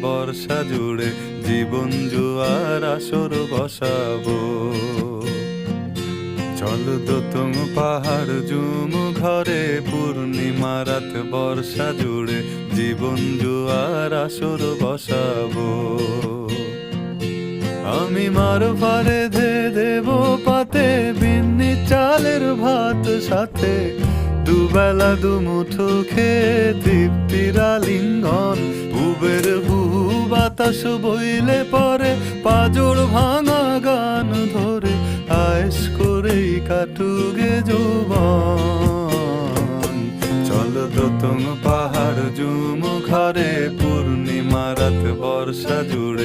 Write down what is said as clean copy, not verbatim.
বর্ষা জুড়ে জীবন জুয়ার আসর বসাবো। চল দোতং পাহাড় জুম ঘরে পূর্ণিমা রাত বর্ষা জুড়ে জীবন জুয়ার আসর বসাবো। আমি মার ফারে ধে দেব পাতে বিন্নি চালের ভাত সাথে, দুবেলা দুমুঠো খেয়ে তৃপ্তির আলিঙ্গন। উবের বুহু বাতাস বইলে পরে পাজর ভাঙা গান ধরে আয়েশ করেই কাটুগে যৌবন। চল দোতং পাহাড় জুম ঘরে পূর্ণিমা রাত বর্ষা জুড়ে